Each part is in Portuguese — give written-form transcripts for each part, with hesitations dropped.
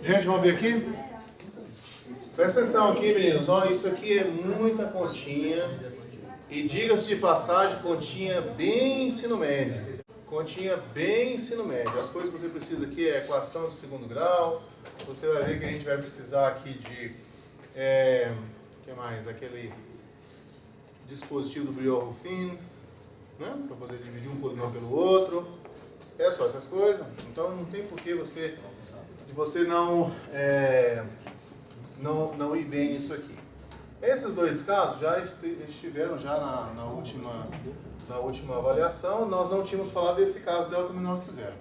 Gente, vamos ver aqui? Presta atenção aqui, meninos. Ó, isso aqui é muita continha. E diga-se de passagem, continha bem ensino médio. Continha bem ensino médio. As coisas que você precisa aqui é equação de segundo grau. Você vai ver que a gente vai precisar aqui de... o que mais? Aquele dispositivo do Briot-Ruffin, né? Para poder dividir um polinômio pelo outro. É só essas coisas. Então não tem por que você não ir bem nisso aqui. Esses dois casos já estiveram já na última avaliação. Nós não tínhamos falado desse caso delta menor que zero.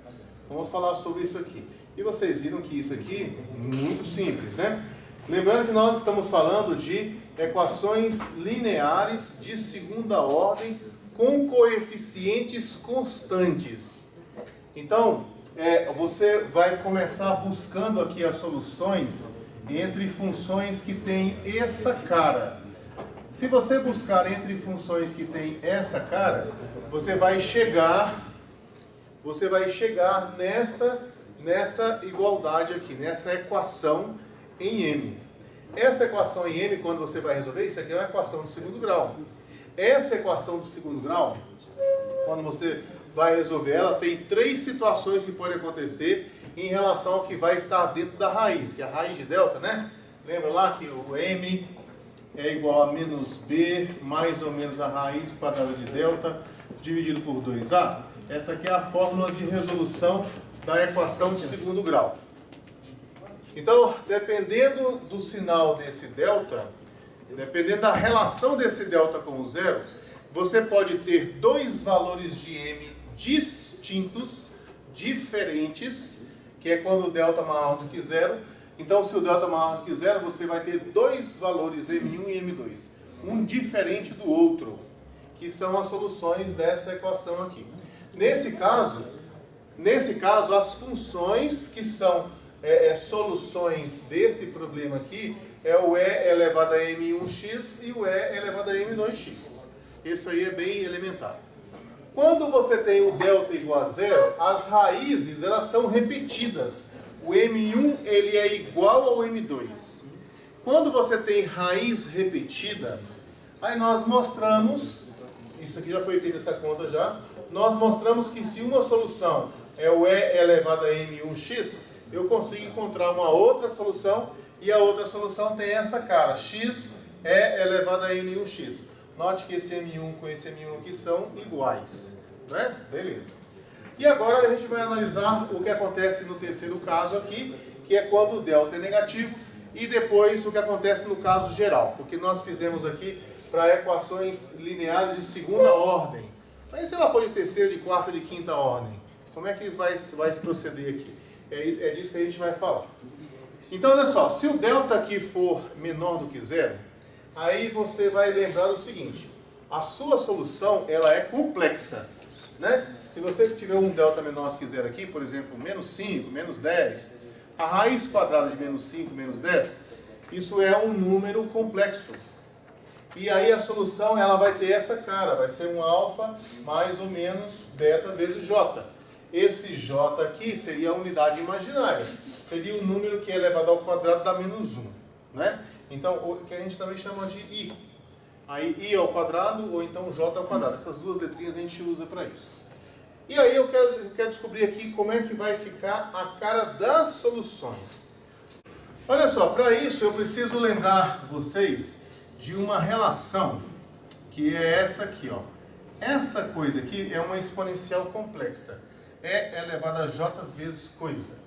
Vamos falar sobre isso aqui. E vocês viram que isso aqui é muito simples, né? Lembrando que nós estamos falando de equações lineares de segunda ordem com coeficientes constantes. Então, você vai começar buscando aqui as soluções entre funções que têm essa cara. Se você buscar entre funções que têm essa cara, você vai chegar nessa igualdade aqui, nessa equação em M. Essa equação em M, quando você vai resolver, isso aqui é uma equação de segundo grau. Essa equação de segundo grau, quando você vai resolver ela, tem três situações que podem acontecer em relação ao que vai estar dentro da raiz, que é a raiz de delta, né? Lembra lá que o M é igual a menos B mais ou menos a raiz quadrada de delta dividido por 2A? Essa aqui é a fórmula de resolução da equação de segundo grau. Então, dependendo do sinal desse delta, dependendo da relação desse delta com o zero, você pode ter dois valores de M distintos, diferentes, que é quando o delta é maior do que zero. Então, se o delta é maior do que zero, você vai ter dois valores M1 e M2, um diferente do outro, que são as soluções dessa equação aqui. Nesse caso, as funções que são soluções desse problema aqui é o E elevado a M1x e o E elevado a M2x. Isso aí é bem elementar. Quando você tem o delta igual a zero, as raízes elas são repetidas. O M1 ele é igual ao M2. Quando você tem raiz repetida, aí nós mostramos, isso aqui já foi feita essa conta já, nós mostramos que se uma solução é o E elevado a M1x, eu consigo encontrar uma outra solução e a outra solução tem essa cara, x é elevado a M1x. Note que esse M1 com esse M1 aqui são iguais, né? Beleza. E agora a gente vai analisar o que acontece no terceiro caso aqui, que é quando o delta é negativo, e depois o que acontece no caso geral, porque nós fizemos aqui para equações lineares de segunda ordem. Mas se ela for de terceira, de quarta, de quinta ordem, como é que vai se proceder aqui? É disso que a gente vai falar. Então, olha só, se o delta aqui for menor do que zero, aí você vai lembrar o seguinte, a sua solução ela é complexa, né? Se você tiver um delta menor do que zero aqui, por exemplo, menos 5, menos 10, a raiz quadrada de menos 5, menos 10, isso é um número complexo. E aí a solução ela vai ter essa cara, vai ser um alfa mais ou menos beta vezes j. Esse j aqui seria a unidade imaginária, seria o número que é elevado ao quadrado dá menos 1, né? Então, o que a gente também chama de i. Aí i ao quadrado ou então j ao quadrado. Essas duas letrinhas a gente usa para isso. E aí eu quero descobrir aqui como é que vai ficar a cara das soluções. Olha só, para isso eu preciso lembrar vocês de uma relação que é essa aqui, ó. Essa coisa aqui é uma exponencial complexa. É elevado a j vezes coisa.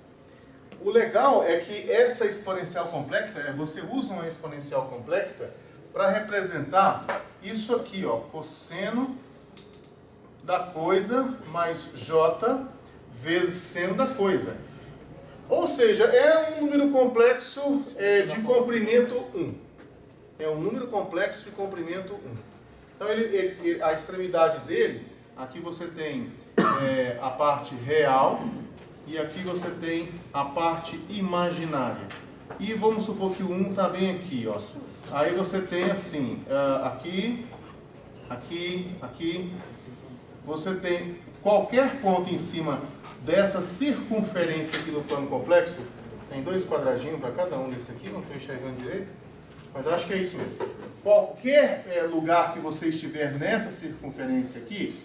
O legal é que essa exponencial complexa, você usa uma exponencial complexa para representar isso aqui, ó, cosseno da coisa mais j vezes seno da coisa. Ou seja, é um número complexo de comprimento 1. É um número complexo de comprimento 1. Então, a extremidade dele, aqui você tem a parte real e aqui você tem a parte imaginária. E vamos supor que o 1 está bem aqui, ó. Aí você tem assim, aqui, aqui, aqui. Você tem qualquer ponto em cima dessa circunferência aqui do plano complexo, Tem 2 quadradinhos para cada um desse aqui, não estou enxergando direito, mas acho que é isso mesmo. Qualquer lugar que você estiver nessa circunferência aqui,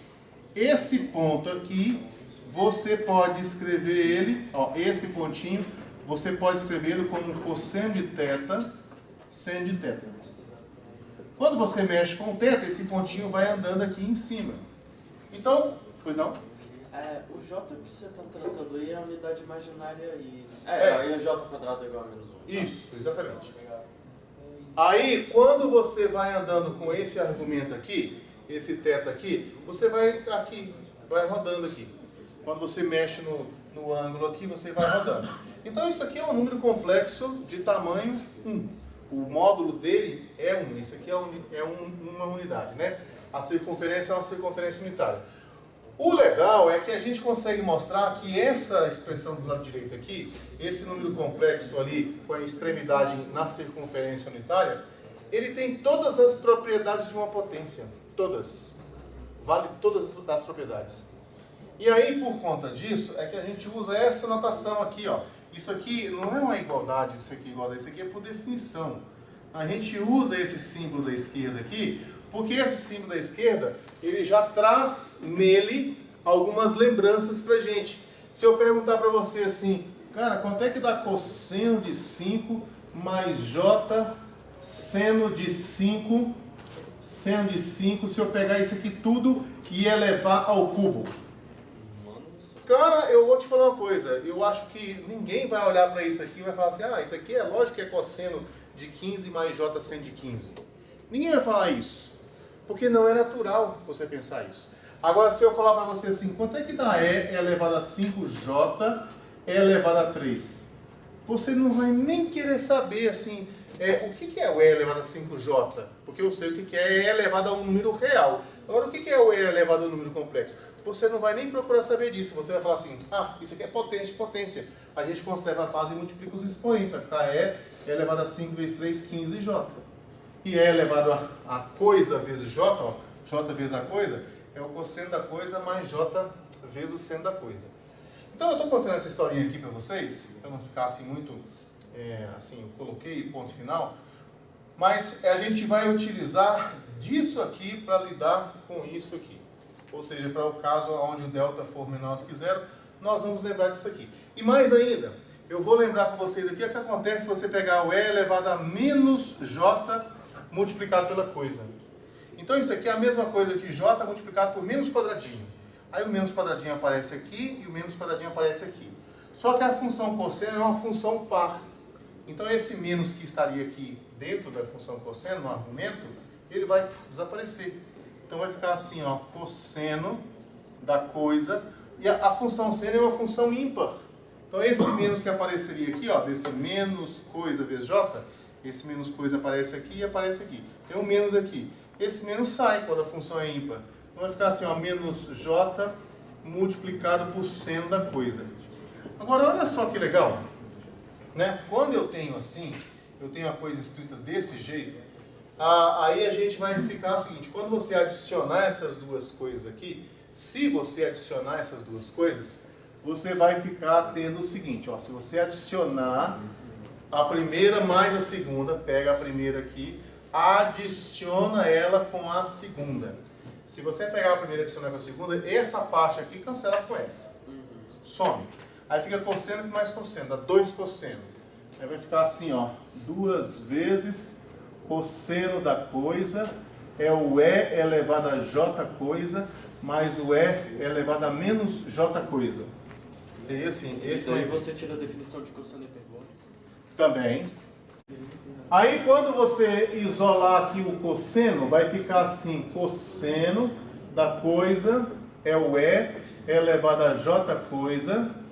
esse ponto aqui, você pode escrever ele, ó, esse pontinho, você pode escrever ele como cosseno de θ, seno de θ. Quando você mexe com o θ, esse pontinho vai andando aqui em cima. Então, pois não? O J que você está tratando aí é a unidade imaginária e... aí o J quadrado é igual a menos 1. Isso, exatamente. Aí, quando você vai andando com esse argumento aqui, esse θ aqui, você vai aqui, vai rodando aqui. Quando você mexe no ângulo aqui, você vai rodando. Então, isso aqui é um número complexo de tamanho 1. O módulo dele é 1. Isso aqui é uma unidade, né? A circunferência é uma circunferência unitária. O legal é que a gente consegue mostrar que essa expressão do lado direito aqui, esse número complexo ali, com a extremidade na circunferência unitária, ele tem todas as propriedades de uma potência. Todas. Vale todas as propriedades. E aí, por conta disso, é que a gente usa essa notação aqui, ó. Isso aqui não é uma igualdade, isso aqui é igualdade, isso aqui é por definição. A gente usa esse símbolo da esquerda aqui, porque esse símbolo da esquerda, ele já traz nele algumas lembranças pra gente. Se eu perguntar pra você assim, cara, quanto é que dá cosseno de 5 mais j seno de 5, se eu pegar isso aqui tudo e elevar ao cubo? Cara, eu vou te falar uma coisa, eu acho que ninguém vai olhar para isso aqui e vai falar assim, isso aqui é lógico que é cosseno de 15 mais j seno de 15. Ninguém vai falar isso, porque não é natural você pensar isso. Agora, se eu falar para você assim, quanto é que dá E elevado a 5j elevado a 3? Você não vai nem querer saber assim, o que é o E elevado a 5j? Porque eu sei o que é E elevado a um número real. Agora, o que é o E elevado a um número complexo? Você não vai nem procurar saber disso. Você vai falar assim, isso aqui é potência. A gente conserva a base e multiplica os expoentes. Vai ficar E elevado a 5 vezes 3, 15j. E E elevado a coisa vezes j, ó, j vezes a coisa, é o cosseno da coisa mais j vezes o seno da coisa. Então eu estou contando essa historinha aqui para vocês, para não ficar assim muito, eu coloquei ponto final, mas a gente vai utilizar disso aqui para lidar com isso aqui. Ou seja, para o caso onde o delta for menor do que zero, nós vamos lembrar disso aqui. E mais ainda, eu vou lembrar com vocês aqui o que acontece se você pegar o E elevado a menos J multiplicado pela coisa. Então isso aqui é a mesma coisa que J multiplicado por menos quadradinho. Aí o menos quadradinho aparece aqui e o menos quadradinho aparece aqui. Só que a função cosseno é uma função par. Então esse menos que estaria aqui dentro da função cosseno, no argumento, ele vai desaparecer. Então vai ficar assim, ó, cosseno da coisa, e a função seno é uma função ímpar. Então esse menos que apareceria aqui, ó, desse menos coisa vezes j, esse menos coisa aparece aqui e aparece aqui. Tem um menos aqui. Esse menos sai quando a função é ímpar. Então vai ficar assim, ó, menos j multiplicado por seno da coisa. Agora olha só que legal, né? Quando eu tenho assim, eu tenho a coisa escrita desse jeito, aí a gente vai ficar o seguinte, quando você adicionar essas duas coisas aqui, se você adicionar essas duas coisas, você vai ficar tendo o seguinte, ó, se você adicionar a primeira mais a segunda, pega a primeira aqui, adiciona ela com a segunda. Se você pegar a primeira e adicionar com a segunda, essa parte aqui cancela com essa. Some. Aí fica cosseno mais cosseno, dá 2 cosseno. Aí vai ficar assim, ó, 2 vezes cosseno da coisa é o E elevado a j coisa mais o E elevado a menos j coisa. Seria assim. Esse Daí você tira a definição de cosseno e hiperbólica. Também. Aí quando você isolar aqui o cosseno, vai ficar assim, cosseno da coisa é o E elevado a j coisa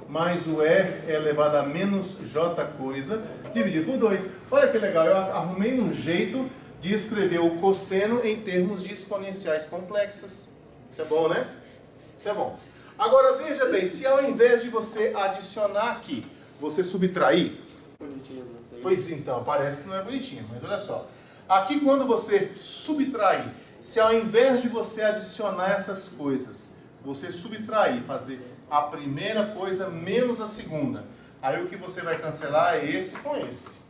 mais o E elevado a menos j coisa, dividido por 2. Olha que legal, eu arrumei um jeito de escrever o cosseno em termos de exponenciais complexas. Isso é bom, né? Isso é bom. Agora veja bem, se ao invés de você adicionar aqui, você subtrair, Bonitinhas assim. pois então, parece que não é bonitinho, mas olha só. Aqui quando você subtrair, se ao invés de você adicionar essas coisas, você subtrair, fazer a primeira coisa menos a segunda, Aí o que você vai cancelar é esse com esse.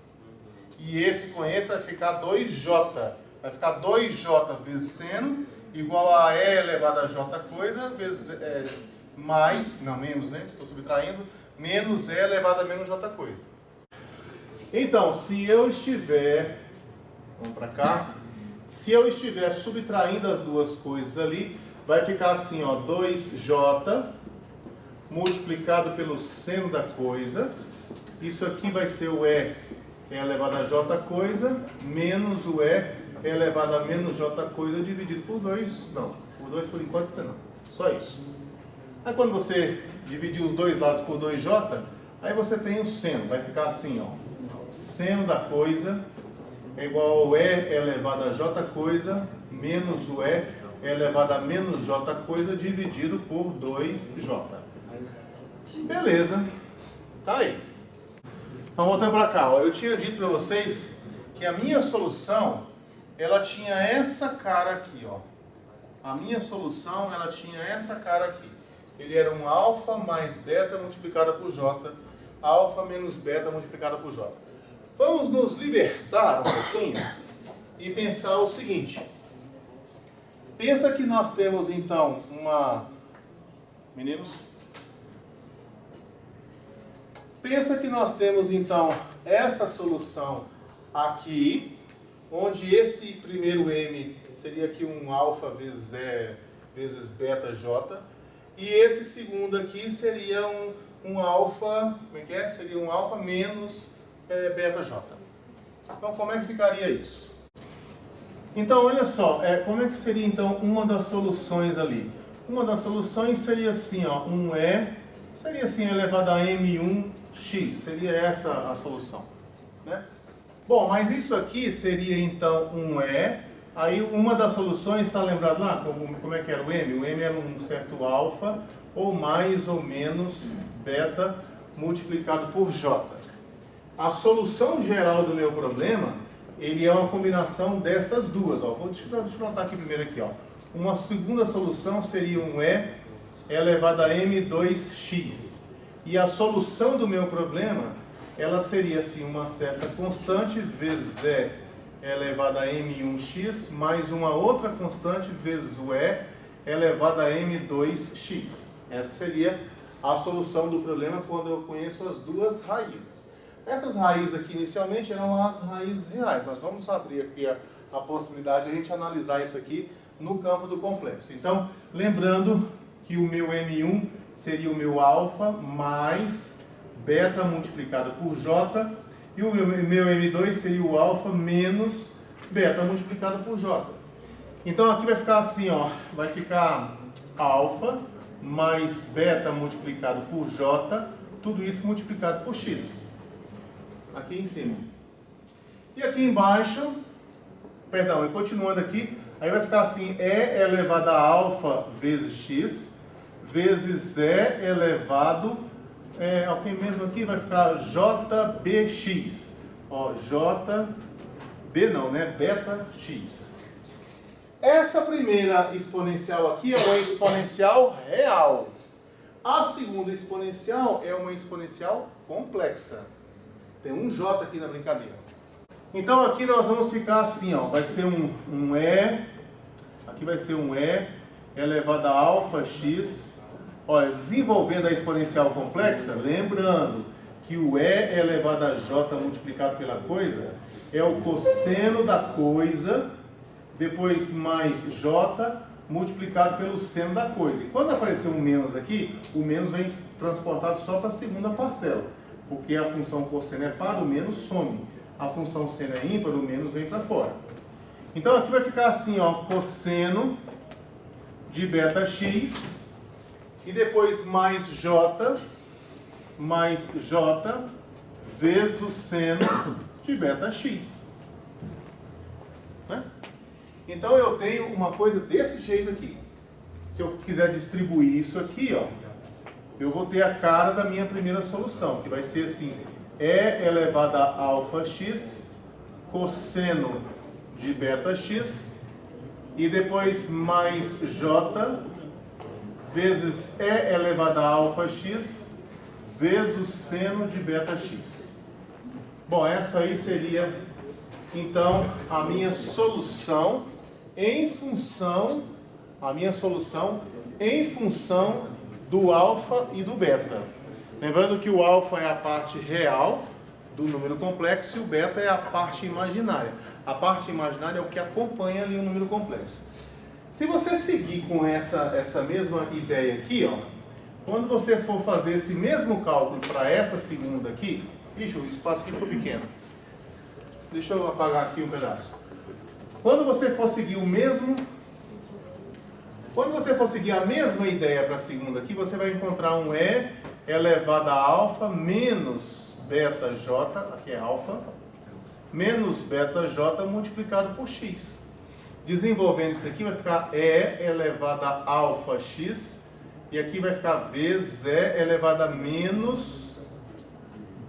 E esse com esse vai ficar 2J. Vai ficar 2J vezes seno igual a E elevado a J coisa vezes menos, né? Estou subtraindo, menos E elevado a menos J coisa. Então, se eu estiver, vamos para cá, se eu estiver subtraindo as duas coisas ali, vai ficar assim, ó, 2J multiplicado pelo seno da coisa. Isso aqui vai ser o E elevado a J coisa, menos o E elevado a menos J coisa dividido por 2. Não, por 2 por enquanto não. Só isso. Aí quando você dividir os dois lados por 2J, aí você tem o seno. Vai ficar assim, ó. Seno da coisa é igual ao E elevado a J coisa, menos o E elevado a menos J coisa dividido por 2J. Beleza. Tá aí. Então voltando para cá, ó, eu tinha dito para vocês que a minha solução, ela tinha essa cara aqui, ó. A minha solução, ela tinha essa cara aqui. Ele era um alfa mais beta multiplicado por J, alfa menos beta multiplicado por J. Vamos nos libertar um pouquinho e pensar o seguinte. Pensa que nós temos então uma... Meninos? Pensa que nós temos então essa solução aqui, onde esse primeiro M seria aqui um alfa vezes E vezes beta J, e esse segundo aqui seria um alfa, como é que é? Seria um alfa menos beta J. Então como é que ficaria isso? Então olha só, como é que seria então uma das soluções ali? Uma das soluções seria assim, ó, um E, seria assim elevado a M1x, seria essa a solução, né? Bom, mas isso aqui seria então um E, aí uma das soluções, está lembrado lá como é que era o M? O M era um certo alfa, ou mais ou menos beta multiplicado por J. A solução geral do meu problema, ele é uma combinação dessas duas, ó. Deixa eu anotar aqui primeiro aqui, ó. Uma segunda solução seria um E elevado a M2x. E a solução do meu problema, ela seria assim, uma certa constante vezes E elevado a M1x, mais uma outra constante vezes o E elevado a M2x. Essa seria a solução do problema quando eu conheço as duas raízes. Essas raízes aqui inicialmente eram as raízes reais. Nós vamos abrir aqui a possibilidade de a gente analisar isso aqui no campo do complexo. Então, lembrando que o meu M1 seria o meu alfa mais beta multiplicado por J, e o meu M2 seria o alfa menos beta multiplicado por J. Então aqui vai ficar assim, ó, vai ficar alfa mais beta multiplicado por J, tudo isso multiplicado por x. Aqui em cima. E aqui embaixo, perdão, e continuando aqui, aí vai ficar assim, E elevado a alfa vezes x, vezes E elevado, ok, mesmo aqui vai ficar JBX. Ó, JB não, né? Beta x. Essa primeira exponencial aqui é uma exponencial real. A segunda exponencial é uma exponencial complexa. Tem um J aqui na brincadeira. Então aqui nós vamos ficar assim, ó. Vai ser um E, aqui vai ser um E elevado a alfa x. Olha, desenvolvendo a exponencial complexa, lembrando que o E elevado a J multiplicado pela coisa é o cosseno da coisa, depois mais J multiplicado pelo seno da coisa. E quando aparecer um menos aqui, o menos vem transportado só para a segunda parcela. Porque a função cosseno é par, o menos some. A função seno é ímpar, o menos vem para fora. Então aqui vai ficar assim, ó, cosseno de beta x, e depois mais J vezes o seno de beta x. Né? Então eu tenho uma coisa desse jeito aqui. Se eu quiser distribuir isso aqui, ó, eu vou ter a cara da minha primeira solução, que vai ser assim, E elevado a alfa x, cosseno de beta x, e depois mais J vezes E elevado a alfa x, vezes o seno de beta x. Bom, essa aí seria, então, a minha solução em função do alfa e do beta. Lembrando que o alfa é a parte real do número complexo e o beta é a parte imaginária. A parte imaginária é o que acompanha ali o número complexo. Se você seguir com essa mesma ideia aqui, ó, quando você for fazer esse mesmo cálculo para essa segunda aqui, ixi, o espaço aqui ficou pequeno. Deixa eu apagar aqui um pedaço. Quando você for seguir a mesma ideia para a segunda aqui, você vai encontrar um E elevado a alfa menos beta j, aqui é alfa, menos beta j multiplicado por x. Desenvolvendo isso aqui, vai ficar E elevado a alfa x, e aqui vai ficar vezes E elevado a menos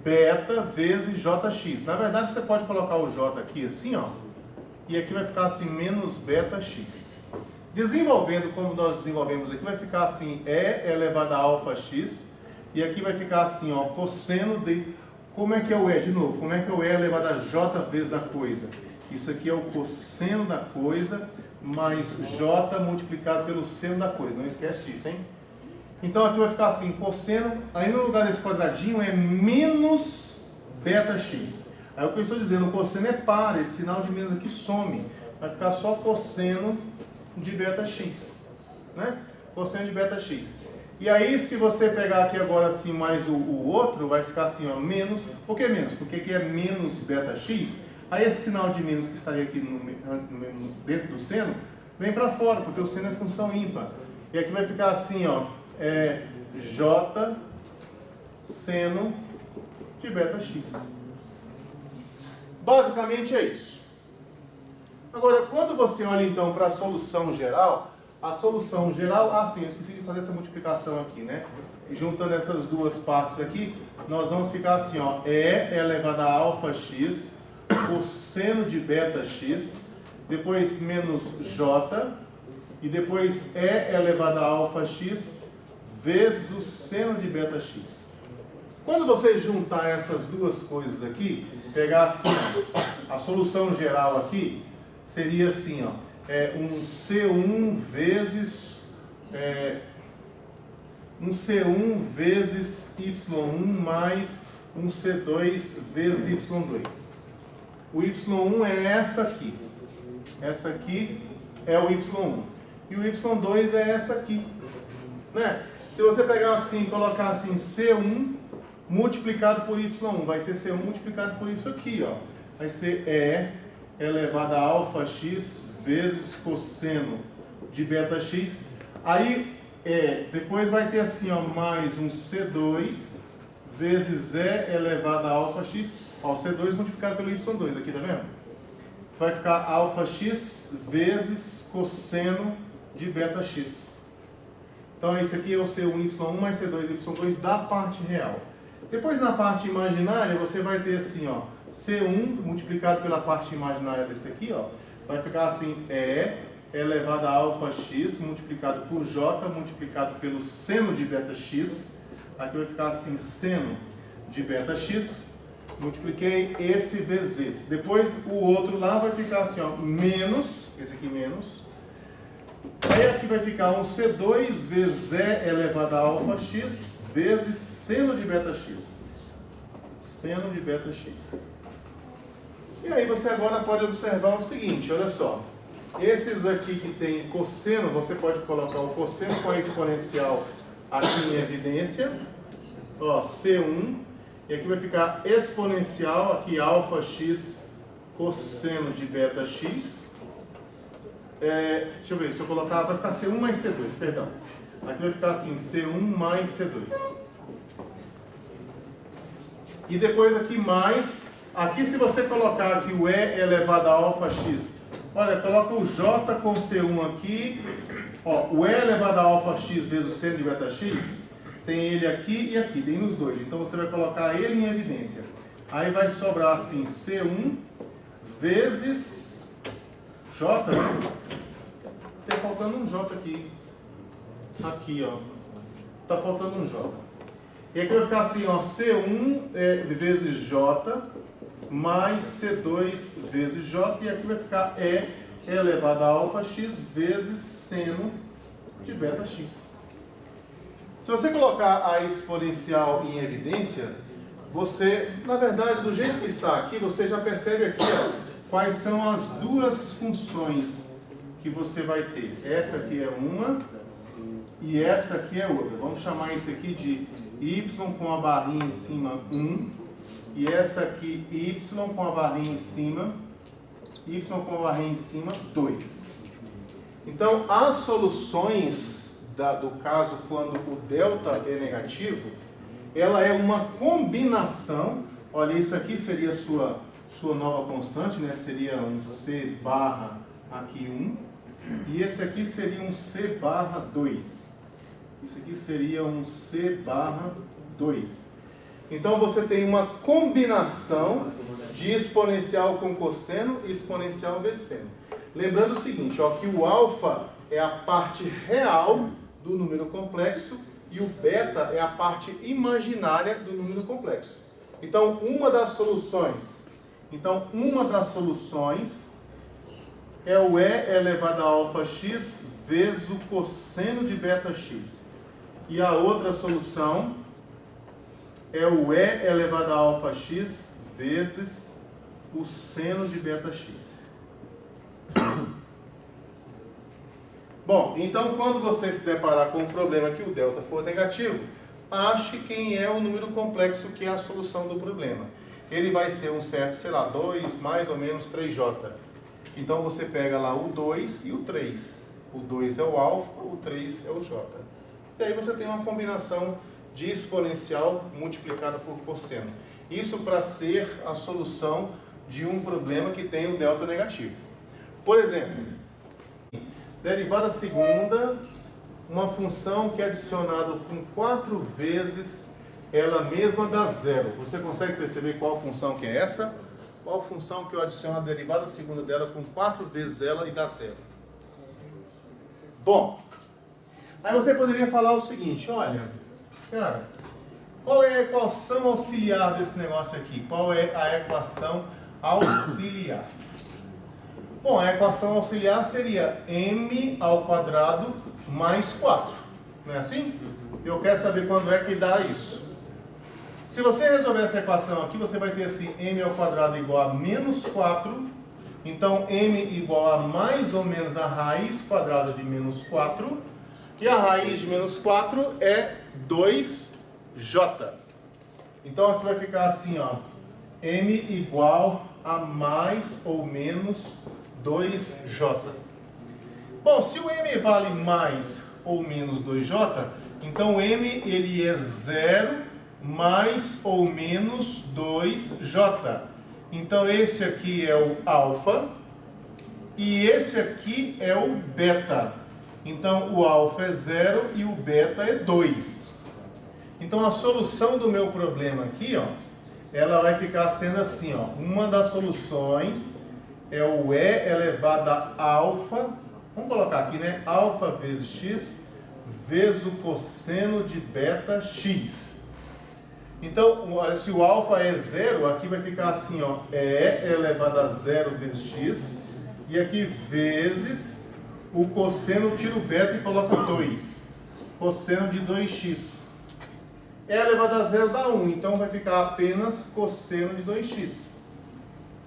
beta vezes jx. Na verdade, você pode colocar o j aqui assim, ó, e aqui vai ficar assim, menos beta x. Desenvolvendo como nós desenvolvemos aqui, vai ficar assim, E elevado a alfa x, e aqui vai ficar assim, ó, cosseno de... Como é que é o E? De novo, como é que é o E elevado a j vezes a coisa? Isso aqui é o cosseno da coisa, mais j multiplicado pelo seno da coisa. Não esquece disso, hein? Então aqui vai ficar assim, cosseno, aí no lugar desse quadradinho é menos beta x. Aí o que eu estou dizendo, o cosseno é par, esse sinal de menos aqui some. Vai ficar só cosseno de beta x, né? Cosseno de beta x. E aí, se você pegar aqui agora assim, mais o outro, vai ficar assim, ó, menos. Por que menos? Porque aqui é menos beta x. Aí esse sinal de menos que estaria aqui dentro do seno, vem para fora, porque o seno é função ímpar. E aqui vai ficar assim, ó, j seno de beta x. Basicamente é isso. Agora, quando você olha então para a solução geral, sim, eu esqueci de fazer essa multiplicação aqui, né? E juntando essas duas partes aqui, nós vamos ficar assim, ó, E elevado a alfa x, cosseno de beta x, depois menos j, e depois E elevado a alfa x vezes o seno de beta x. Quando você juntar essas duas coisas aqui, pegar assim, ó, a solução geral aqui, seria assim, ó, um C1 vezes Y1 mais um C2 vezes Y2. O Y1 é essa aqui. Essa aqui é o Y1. E o Y2 é essa aqui. Né? Se você pegar assim e colocar assim C1 multiplicado por Y1, vai ser C1 multiplicado por isso aqui, ó. Vai ser E elevado a alfa x vezes cosseno de beta x. Aí, depois vai ter assim, ó, mais um C2 vezes E elevado a alfa x. Ó, o C2 multiplicado pelo Y2 aqui, tá vendo? Vai ficar alfa x vezes cosseno de beta x. Então, esse aqui é o C1 Y1 mais C2 Y2 da parte real. Depois, na parte imaginária, você vai ter assim, ó, C1 multiplicado pela parte imaginária desse aqui, ó, vai ficar assim, E elevado a alfa x multiplicado por J multiplicado pelo seno de beta x. Aqui vai ficar assim, seno de beta x. Multipliquei esse vezes esse. Depois o outro lá vai ficar assim, ó, menos, esse aqui menos. Aí aqui vai ficar um C2 vezes E elevado a alfa x vezes seno de beta x. Seno de beta x. E aí você agora pode observar o seguinte, olha só. Esses aqui que tem cosseno, você pode colocar o cosseno com a exponencial aqui em evidência. Ó, C1. E aqui vai ficar exponencial, aqui alfa x cosseno de beta x. Deixa eu ver, se eu colocar, vai ficar C1 mais C2, perdão. Aqui vai ficar assim, C1 mais C2. E depois aqui mais, aqui se você colocar aqui o E elevado a alfa x, olha, coloca o J com C1 aqui, ó, o E elevado a alfa x vezes o seno de beta x, tem ele aqui e aqui, tem nos dois, então você vai colocar ele em evidência. Aí vai sobrar assim, C1 vezes J, né? Tem faltando um J aqui. Aqui, ó. Tá faltando um J. E aqui vai ficar assim, ó, C1 vezes J mais C2 vezes J, e aqui vai ficar E elevado a alfa x vezes seno de beta x. Se você colocar a exponencial em evidência, você, na verdade, do jeito que está aqui, você já percebe aqui, ó, quais são as duas funções que você vai ter. Essa aqui é uma e essa aqui é outra. Vamos chamar isso aqui de y com a barrinha em cima 1 e essa aqui y com a barrinha em cima, 2. Então, as soluções do caso quando o delta é negativo, ela é uma combinação. Olha, isso aqui seria sua nova constante, né? Seria um C barra aqui 1, e esse aqui seria um C barra 2. Isso aqui seria um C barra 2. Então você tem uma combinação de exponencial com cosseno e exponencial vezes seno. Lembrando o seguinte, ó, que o alfa é a parte real do número complexo e o beta é a parte imaginária do número complexo. Então, uma das soluções é o E elevado a alfa x vezes o cosseno de beta x. E a outra solução é o E elevado a alfa x vezes o seno de beta x. Bom, então quando você se deparar com um problema que o delta for negativo, ache quem é o número complexo que é a solução do problema. Ele vai ser um certo, sei lá, 2 mais ou menos 3j. Então você pega lá o 2 e o 3. O 2 é o alfa, o 3 é o j. E aí você tem uma combinação de exponencial multiplicada por cosseno. Isso para ser a solução de um problema que tem o delta negativo. Por exemplo, derivada segunda, uma função que é adicionada com 4 vezes ela mesma dá zero. Você consegue perceber qual função que é essa? Qual função que eu adiciono a derivada segunda dela com 4 vezes ela e dá zero? Bom, aí você poderia falar o seguinte, olha, cara, qual é a equação auxiliar desse negócio aqui? Qual é a equação auxiliar? Bom, a equação auxiliar seria m ao quadrado mais 4. Não é assim? Eu quero saber quando é que dá isso. Se você resolver essa equação aqui, você vai ter assim, m ao quadrado igual a menos 4. Então, m igual a mais ou menos a raiz quadrada de menos 4. E a raiz de menos 4 é 2j. Então, aqui vai ficar assim, ó, m igual a mais ou menos 2j. Bom, se o m vale mais ou menos 2j, então o m ele é 0 mais ou menos 2j. Então esse aqui é o alfa e esse aqui é o beta. Então o alfa é 0 e o beta é 2. Então a solução do meu problema aqui, ó, ela vai ficar sendo assim, ó, uma das soluções é o E elevado a alfa, vamos colocar aqui, né? Alfa vezes x vezes o cosseno de beta x. Então, olha, se o alfa é 0, aqui vai ficar assim, ó, E elevado a 0 vezes x, e aqui vezes o cosseno, tira o beta e coloca 2. Cosseno de 2x. E elevado a 0 dá 1, então vai ficar apenas cosseno de 2x.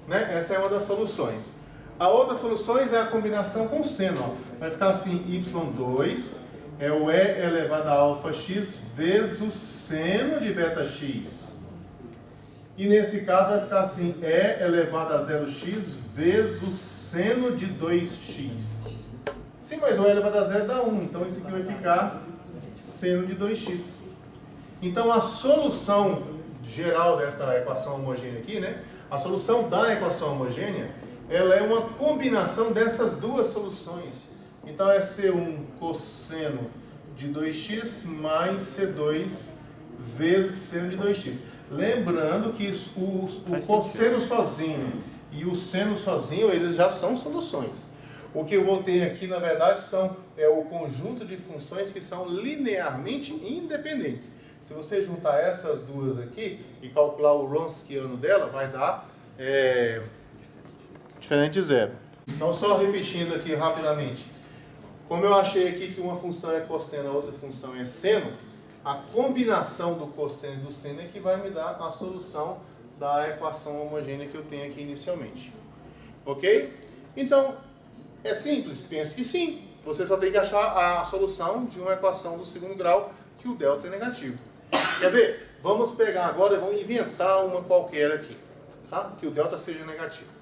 Né? Essa é uma das soluções. A outra solução é a combinação com seno. Ó. Vai ficar assim, y2 é o E elevado a alfa x vezes o seno de beta x. E nesse caso vai ficar assim, E elevado a 0x vezes o seno de 2x. Sim, mas o E elevado a 0 dá 1, então isso aqui vai ficar seno de 2x. Então a solução geral dessa equação homogênea aqui, né? A solução da equação homogênea, ela é uma combinação dessas duas soluções. Então é C1 cosseno de 2x mais C2 vezes seno de 2x. Lembrando que o cosseno sozinho e o seno sozinho, eles já são soluções. O que eu vou ter aqui, na verdade, é o conjunto de funções que são linearmente independentes. Se você juntar essas duas aqui e calcular o Wronskiano dela, vai dar diferente de zero. Então, só repetindo aqui rapidamente. Como eu achei aqui que uma função é cosseno, a outra função é seno, a combinação do cosseno e do seno é que vai me dar a solução da equação homogênea que eu tenho aqui inicialmente. Ok? Então, é simples? Penso que sim. Você só tem que achar a solução de uma equação do segundo grau que o delta é negativo. Quer ver? Vamos pegar agora e vamos inventar uma qualquer aqui, tá? Que o delta seja negativo.